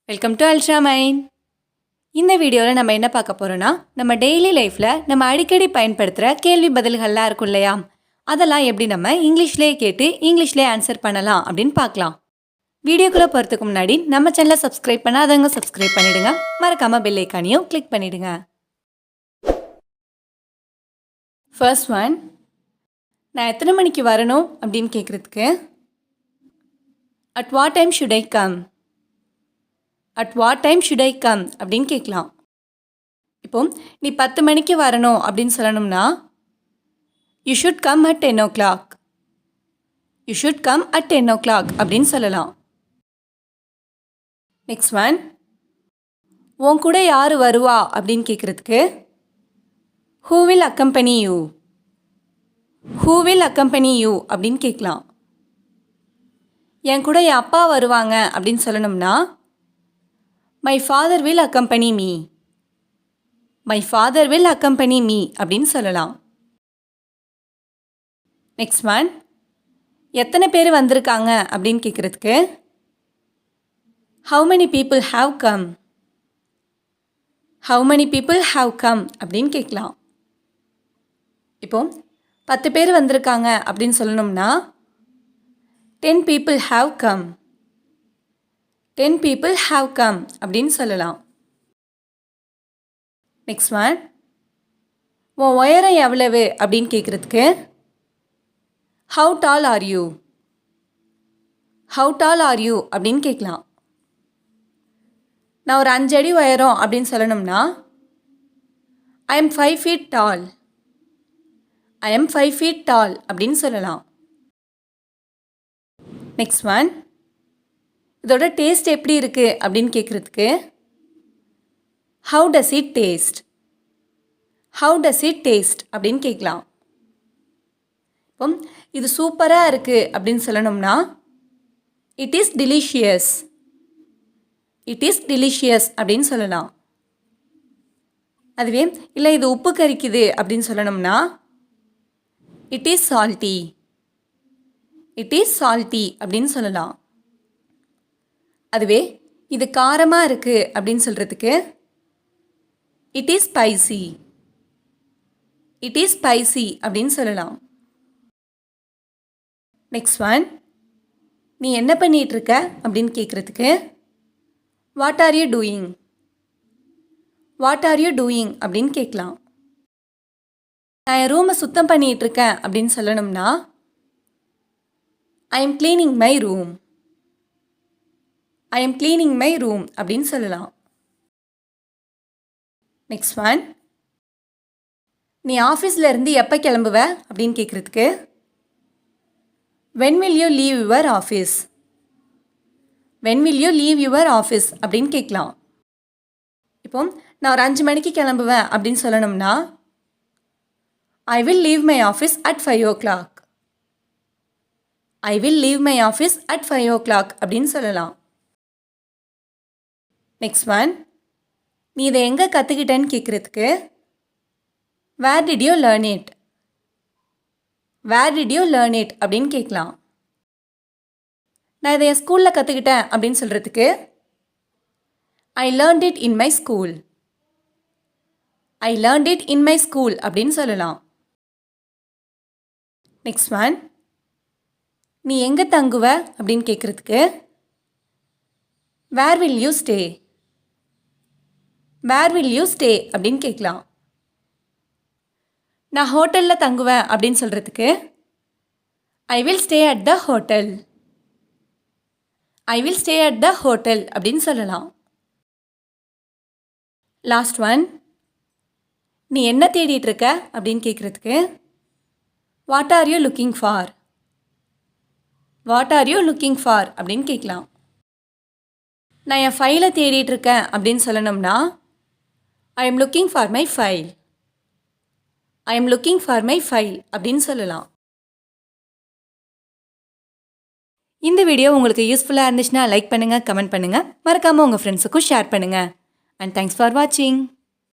Welcome to Ultramind. இந்த வீடியோவில் நம்ம என்ன பார்க்க போகிறோன்னா, நம்ம டெய்லி லைஃப்பில் நம்ம அடிக்கடி பயன்படுத்துகிற கேள்வி பதில்கள்லாம் இருக்கும் இல்லையா, அதெல்லாம் எப்படி நம்ம இங்கிலீஷ்லேயே கேட்டு இங்கிலீஷ்லேயே ஆன்சர் பண்ணலாம் அப்படின்னு பார்க்கலாம். வீடியோக்குள்ளே போகிறதுக்கு முன்னாடி நம்ம சேனலை சப்ஸ்கிரைப் பண்ணாதவங்க சப்ஸ்கிரைப் பண்ணிவிடுங்க. மறக்காமல் பெல் ஐக்கானையும் கிளிக் பண்ணிவிடுங்க. ஃபர்ஸ்ட் ஒன், நான் எத்தனை மணிக்கு வரணும் அப்படின்னு கேட்குறதுக்கு at what time should I come, at what time should I come அப்படின்னு கேட்கலாம். இப்போ நீ 10 மணிக்கு வரணும் அப்படின்னு சொல்லணும்னா you should come at 10 o'clock, you should come at 10 o'clock அப்படின்னு சொல்லலாம். நெக்ஸ்ட் ஒன், உன் கூட யார் வருவா அப்படின்னு கேட்குறதுக்கு who will accompany you, who will accompany you அப்படின்னு கேட்கலாம். என் கூட என் அப்பா வருவாங்க அப்படின்னு சொல்லணும்னா my father will accompany me, my father will accompany me அப்படின்னு சொல்லலாம். நெக்ஸ்ட் ஒன், எத்தனை பேர் வந்திருக்காங்க அப்படின்னு கேட்குறதுக்கு how many people have come, how many people have come அப்படின்னு கேட்கலாம். இப்போ 10 பேர் வந்திருக்காங்க அப்படின்னு சொல்லணும்னா 10 people have come, 10 people have come அப்படின்னு சொல்லலாம். நெக்ஸ்ட் ஒன், உன் உயரம் எவ்வளவு அப்படின்னு கேட்குறதுக்கு how tall are you, how tall are you அப்படின்னு கேட்கலாம். நான் ஒரு 5 அடி உயரம் அப்படின்னு சொல்லணும்னா I am 5 feet tall, I am 5 feet tall அப்படின்னு சொல்லலாம். நெக்ஸ்ட் ஒன், இதோட டேஸ்ட் எப்படி இருக்குது அப்படின்னு கேட்குறதுக்கு how does it taste, how does it taste அப்படின்னு கேட்கலாம். இப்போ இது சூப்பராக இருக்குது அப்படின்னு சொல்லணும்னா it is delicious, it is delicious அப்படின்னு சொல்லலாம். அதுவே இல்லை இது உப்பு கரிக்குது அப்படின்னு சொல்லணும்னா it is salty, it is salty அப்படின்னு சொல்லலாம். அதுவே இது காரமாக இருக்குது அப்படின்னு சொல்கிறதுக்கு it is spicy, it is spicy அப்படின்னு சொல்லலாம். நெக்ஸ்ட் ஒன், நீ என்ன பண்ணிகிட்ருக்க அப்படின்னு கேட்குறதுக்கு what are you doing, what are you doing அப்படின்னு கேட்கலாம். நான் என் ரூமை சுத்தம் பண்ணிகிட்ருக்கேன் அப்படின்னு சொல்லணும்னா I M cleaning my room, I am cleaning my room அப்படின்னு சொல்லலாம். நெக்ஸ்ட் ஒன், நீ ஆஃபீஸில் இருந்து எப்போ கிளம்புவ அப்படின்னு கேட்குறதுக்கு when will you leave your office, when will you leave your office அப்படின்னு கேட்கலாம். இப்போ நான் ஒரு 5 மணிக்கு கிளம்புவேன் அப்படின்னு சொல்லணும்னா I will leave my office at 5 o'clock, I will leave my office at 5 o'clock அப்படின்னு சொல்லலாம். நெக்ஸ்ட் ஒன், நீ இதை எங்கே கற்றுக்கிட்டேன்னு கேட்குறதுக்கு where did you learn it, where did you learn it அப்படின்னு கேட்கலாம். நான் இதை என் ஸ்கூலில் கற்றுக்கிட்டேன் அப்படின்னு சொல்கிறதுக்கு I learnt it in my school, I learnt it in my school அப்படின்னு சொல்லலாம். நெக்ஸ்ட் ஒன், நீ எங்கே தங்குவ அப்படின்னு கேட்குறதுக்கு where will you stay, where will you stay அப்படின்னு கேட்கலாம். நான் ஹோட்டலில் தங்குவேன் அப்படின்னு சொல்கிறதுக்கு I will stay at the hotel, I will stay at the hotel அப்படின்னு சொல்லலாம். லாஸ்ட் ஒன், நீ என்ன தேடிட்டு இருக்க அப்படின்னு கேட்குறதுக்கு what are you looking for, what are you looking for அப்படின்னு கேட்கலாம். நான் என் ஃபைலை தேடிட்டுருக்கேன் அப்படின்னு சொல்லணும்னா I am looking for my file, I am looking for my file அப்படின்னு சொல்லலாம். இந்த வீடியோ உங்களுக்கு யூஸ்ஃபுல்லாக இருந்துச்சுன்னா லைக் பண்ணுங்கள், கமெண்ட் பண்ணுங்கள், மறக்காமல் உங்கள் ஃப்ரெண்ட்ஸுக்கும் ஷேர் பண்ணுங்கள். அண்ட் தேங்க்ஸ் ஃபார் வாட்சிங்.